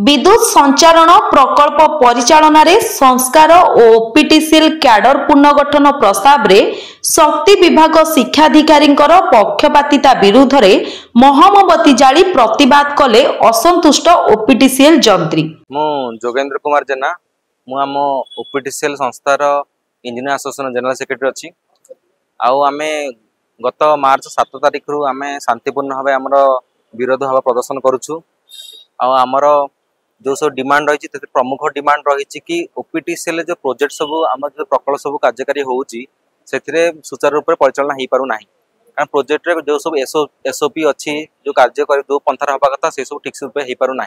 विद्युत संचारण प्रकल्प परिचालन संस्कार और ओपीटीसीएल कैडर पुनर्गठन प्रस्ताव रे शक्ति विभाग शिक्षाधिकारी पक्षपातिता विरुद्ध रे मोहमबती जाली प्रतिवाद कले असंतुष्ट ओपीटीसीएल जंत्री। मु जोगेंद्र कुमार जेना आम ओपीटीसीएल संस्थार इंजीनियर एसोसिएशन जनरल सेक्रेटरी अच्छी आमे गत मार्च 7 तारिख रु आमे शांतिपूर्ण भाव आमर विरोध भाव प्रदर्शन करुछु। आमर जो सब डिमांड रही प्रमुख डिमांड रही कि ओपीटीसीएल जो प्रोजेक्ट सब आम जो प्रकल्प सब कार्यकारी होउची से सुचारू रूप से परिचालन हो पारना कारण प्रोजेक्ट रे जो सब एसओपी अच्छी जो कार्य कर जो पंथार हवा कथा से सब ठीक से रूप हो पारना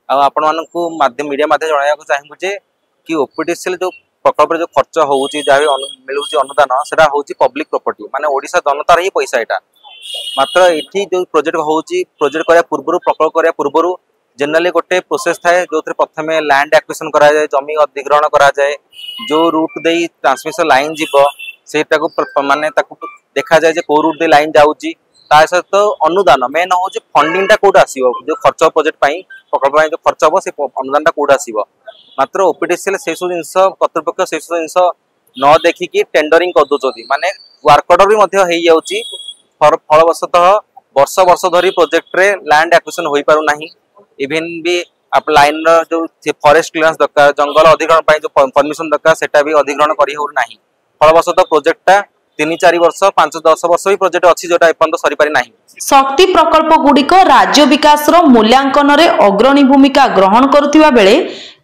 आपण मानू माध्यम मीडिया माध्यम जनाइबा चाहूँ जे कि ओपीटीसीएल जो प्रकल्प जो खर्च होउची जहाँ मिलूँ अनुदान से होउची पब्लिक प्रॉपर्टी माने ओडिशा जनतार ही पैसा यहाँ मात्र ये जो प्रोजेक्ट होउची प्रोजेक्ट करया पूर्व प्रकल्प करया पूर्व जनरली गोटे प्रोसेस थाए जो प्रथम लैंड एक्विजिशन करा जाए जमी अधिग्रहण करा जाए जो रूट दे ट्रांसमिशन लाइन जीव सेटा को माने देखा जाए कौ रूट दे लाइन जाऊँगी ता सहित अनुदान मेन हूँ फंडिंग कौट आसो जो खर्च प्रोजेक्ट प्रकल्प जो खर्च हम से अनुदान कौट आसो मात्र ओपीटीसीएल से सब जिन कर्तृपक्ष से सब जिन न देखिकी टेंडरिंग कर दौरान माने वर्क ऑर्डर भी हो फलवशतः वर्ष वर्ष धरी प्रोजेक्ट रे लैंड एक्विजिशन हो पारना इवेन भी आप लाइन जो फॉरेस्ट क्लियरेंस दरकार जंगल अधिग्रहण जो परमिशन दरकार सेटा भी अधिग्रहण करी हो नाही फलवशतः प्रोजेक्टटा 3-4 वर्ष 5-10 वर्ष भी प्रोजेक्ट अच्छी जोटा एपन सरी पारि नाही। शक्ति प्रकल्प गुड़िक राज्य विकास मूल्यांकन रे अग्रणी भूमिका ग्रहण करुथिबा बेले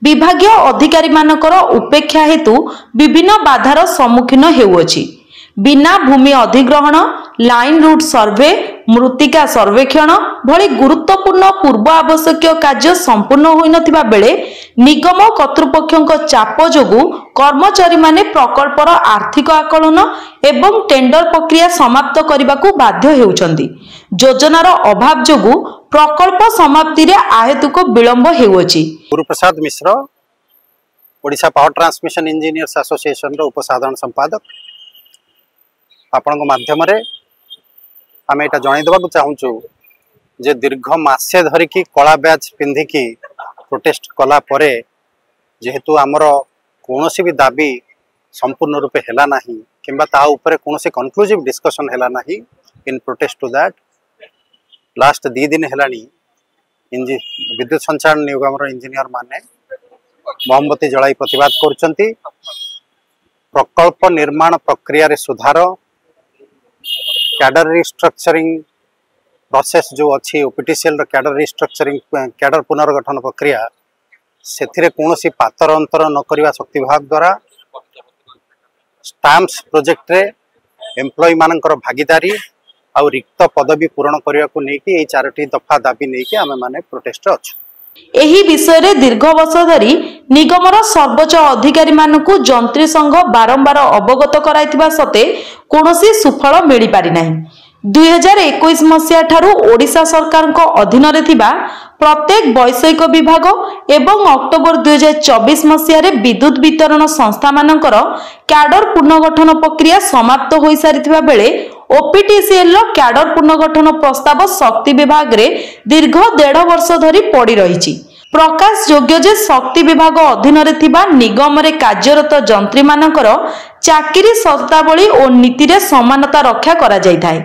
विभागीय अधिकारी मानकर उपेक्षा हेतु विभिन्न बाधार सम्मुखीन हेउअछि। बिना भूमि अधिग्रहण लाइन रूट सर्वे मृत्तिका सर्वेक्षण भली गुरुत्वपूर्ण पूर्व आवश्यक कार्य संपूर्ण होई नथिबा बेले निगम कर्तृपक्षों चाप जोगु कर्मचारी माने प्रकल्पर आर्थिक आकलन एवं टेंडर प्रक्रिया समाप्त करने को बाध्य हेउछंती। योजनार अभाव जोगु प्रकल्प समाप्ति रे आहेतुक विलंब हेउछि। Guruprasad Mishra Odisha power transmission engineers association रो उपसाधारण संपादक आपण माध्यम आम यहाँ जनईदेवा चाहूँ जे दीर्घ मासे धरिकी कला बैच पिंधिकी प्रोटेस्ट कला परे जेहेतु आमर कौन भी दाबी संपूर्ण रूपे हैला नहीं किंबा ता ऊपर कौन कनक्लूसिव डिस्कशन हैला नहीं इन प्रोटेस्ट टू दैट लास्ट 2 दिन हैलानी विद्युत संचारण निगम इंजीनियर माने मोमबत्ती जलाई प्रतिवाद करुचंती। प्रकल्प निर्माण प्रक्रिया रे सुधार कैडर रिस्ट्रक्चरिंग प्रोसेस जो अच्छी ओपीटीसीएल कैडर रिस्ट्रक्चरिंग कैडर पुनर्गठन प्रक्रिया से कौन सी पातर अंतर न करवा शक्ति विभाग द्वारा स्टाम्प्स प्रोजेक्ट रे एम्प्लॉय मानकर भागीदारी आउ रिक्त पदवी पूरण करने को लेकिन ये 4टी दफा दाबी नहीं आम माने प्रोटेस्ट अच्छु। एही विषय रे दीर्घ वर्ष धरी निगमर सर्वोच्च अधिकारी मानकु जंत्री संघ बारंबार अवगत कराइथिबा सते कोनोसी सुफल मिली पारि नाही। 2021 मसिया ठारू ओडिशा सरकार को अधीन रे थिबा प्रत्येक वैषयिक विभाग एवं अक्टोबर 2024 मसिया रे विद्युत वितरण संस्था मानकर कैडर पुनर्गठन प्रक्रिया समाप्त होई सारिथिबा बेले ओपीटीसीएल कैडर पुनर्गठन प्रस्ताव शक्ति विभाग रे दीर्घ 1.5 वर्ष धरी पड़ी रही। प्रकाश योग्य जे शक्ति विभाग अधीन रे थिबा निगम रे कार्यरत जंत्री मानकर चाकरी शर्तावली और नीति रे समानता रक्षा करा जाय थाए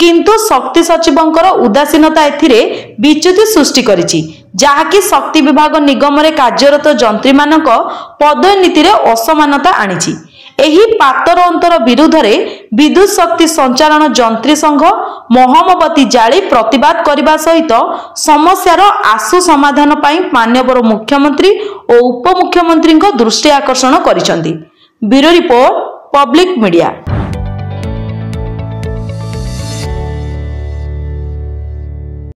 किंतु शक्ति सचिवंकर उदासीनता एथिरे विच्युति सृष्टि करिछि जहाँकि शक्ति विभाग निगम रे कार्यरत जंत्री मानक पदोन्नति रे असमानता आनिछि। एही पातर अंतर विरुद्ध रे विद्युत शक्ति संचारण जंत्री संघ मोहमबती जाली प्रतिवाद करने सहित समस्यार आशु समाधान पाई माननीय मुख्यमंत्री और उपमुख्यमंत्री दृष्टि आकर्षण करिसेंती। Bureau report public media.